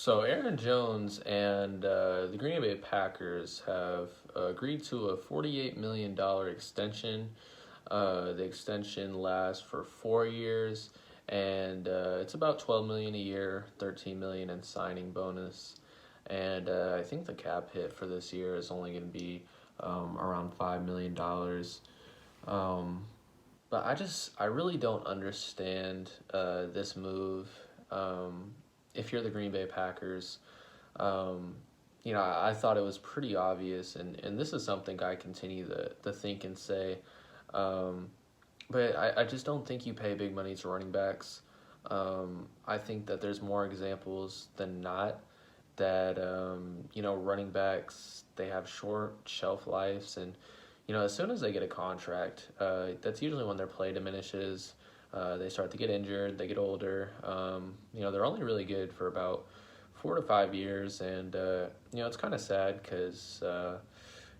So Aaron Jones and the Green Bay Packers have agreed to a $48 million extension. The extension lasts for 4 years, and it's about $12 million a year, $13 million in signing bonus, and I think the cap hit for this year is only going to be around $5 million. Um, but I really don't understand this move. If you're the Green Bay Packers, um, I thought it was pretty obvious, and this is something I continue to think and say. Um, but I just don't think you pay big money to running backs. I think that there's more examples than not that, running backs, they have short shelf lives. And, as soon as they get a contract, that's usually when their play diminishes. They start to get injured, they get older. They're only really good for about 4 to 5 years. And, it's kind of sad because,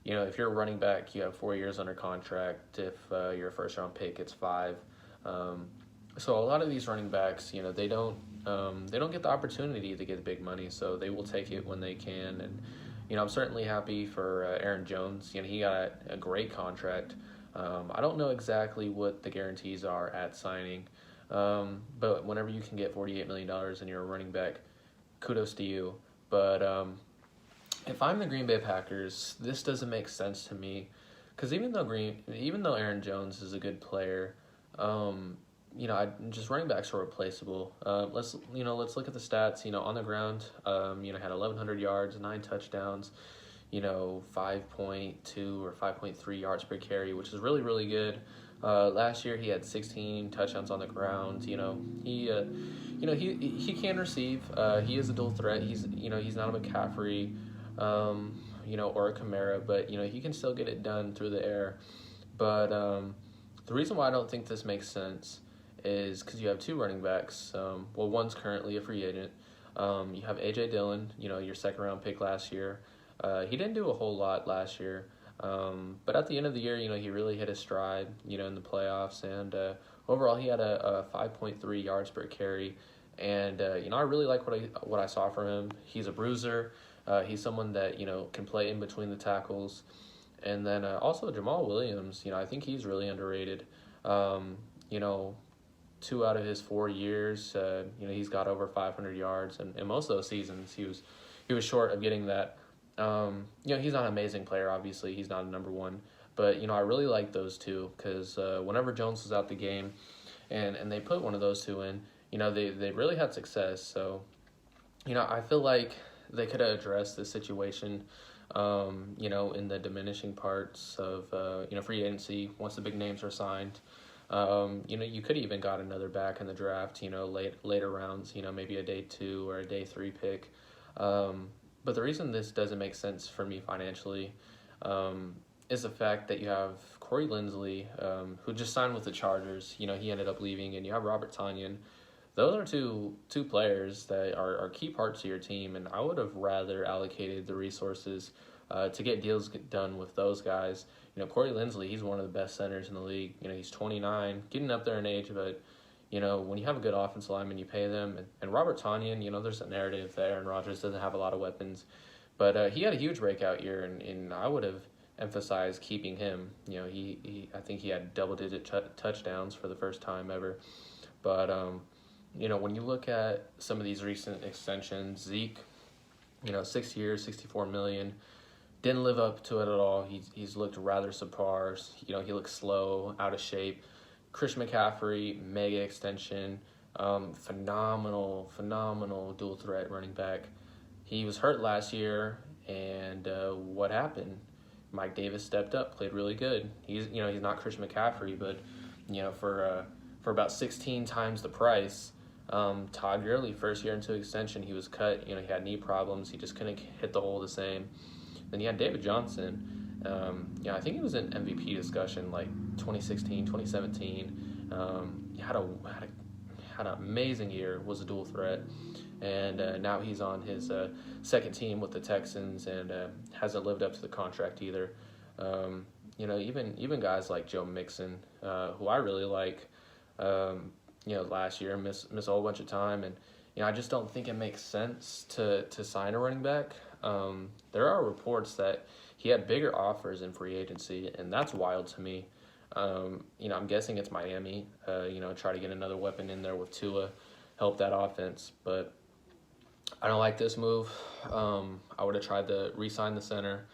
if you're a running back, you have 4 years under contract. If you're a first round pick, it's 5. So a lot of these running backs, they don't get the opportunity to get big money, so they will take it when they can. And I'm certainly happy for Aaron Jones. He got a great contract. I don't know exactly what the guarantees are at signing, but whenever you can get $48 million and you're a running back, kudos to you. But if I'm the Green Bay Packers, this doesn't make sense to me, because even though Aaron Jones is a good player, just running backs are replaceable. Let's look at the stats. On the ground, had 1,100 yards, 9 touchdowns, 5.2 or 5.3 yards per carry, which is really, really good. Last year he had 16 touchdowns on the ground. He can receive. He is a dual threat. He's not a McCaffrey, or a Kamara, but he can still get it done through the air. But the reason why I don't think this makes sense is because you have 2 running backs. One's currently a free agent. You have A.J. Dillon, your second-round pick last year. He didn't do a whole lot last year, but at the end of the year, he really hit his stride, in the playoffs, and overall he had a 5.3 yards per carry, and I really like what I saw from him. He's a bruiser. He's someone that can play in between the tackles, and then also Jamal Williams. I think he's really underrated. 2 out of his 4 years, he's got over 500 yards, and in most of those seasons he was short of getting that. He's not an amazing player, obviously. He's not a number one. But, I really like those 2 because whenever Jones was out the game and they put one of those 2 in, they really had success. So, I feel like they could have addressed this situation, in the diminishing parts of, free agency once the big names are signed. You could even got another back in the draft, later rounds, maybe a day 2 or a day 3 pick. But the reason this doesn't make sense for me financially is the fact that you have Corey Linsley, who just signed with the Chargers. He ended up leaving, and you have Robert Tonyan. Those are two players that are key parts of your team, and I would have rather allocated the resources to get deals done with those guys. Corey Linsley, he's one of the best centers in the league. He's 29, getting up there in age, but when you have a good offensive lineman, you pay them. And Robert Tonyan, there's a narrative there, and Rodgers doesn't have a lot of weapons. But he had a huge breakout year, and I would have emphasized keeping him. I think he had double-digit touchdowns for the first time ever. But, when you look at some of these recent extensions, Zeke, 6 years, $64 million, didn't live up to it at all. He's looked rather subpar. He looks slow, out of shape. Christian McCaffrey, mega extension, phenomenal dual threat running back. He was hurt last year, and what happened? Mike Davis stepped up, played really good. He's not Christian McCaffrey, but for about 16 times the price. Todd Gurley, first year into extension, he was cut. He had knee problems. He just couldn't hit the hole the same. Then you had David Johnson. I think he was in MVP discussion like 2016, 2017. He had an amazing year, was a dual threat, and now he's on his second team with the Texans and hasn't lived up to the contract either. Even guys like Joe Mixon, who I really like, last year missed a whole bunch of time, and I just don't think it makes sense to sign a running back. There are reports that he had bigger offers in free agency, and that's wild to me. I'm guessing it's Miami. Try to get another weapon in there with Tua, help that offense. But I don't like this move. I would have tried to re-sign the center.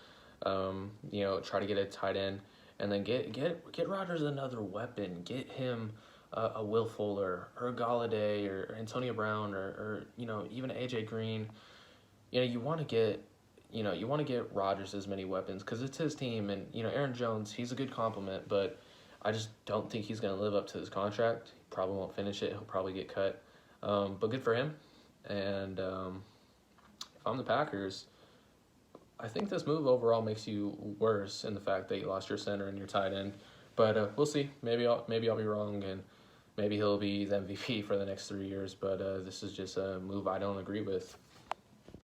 Try to get a tight end, and then get Rodgers another weapon. Get him a Will Fuller or Galladay or Antonio Brown or even AJ Green. You want to get Rodgers as many weapons because it's his team, and Aaron Jones, he's a good compliment, but I just don't think he's going to live up to his contract. He probably won't finish it. He'll probably get cut. But good for him. And if I'm the Packers, I think this move overall makes you worse in the fact that you lost your center and your tight end. But we'll see. Maybe I'll be wrong, and maybe he'll be the MVP for the next 3 years. But this is just a move I don't agree with.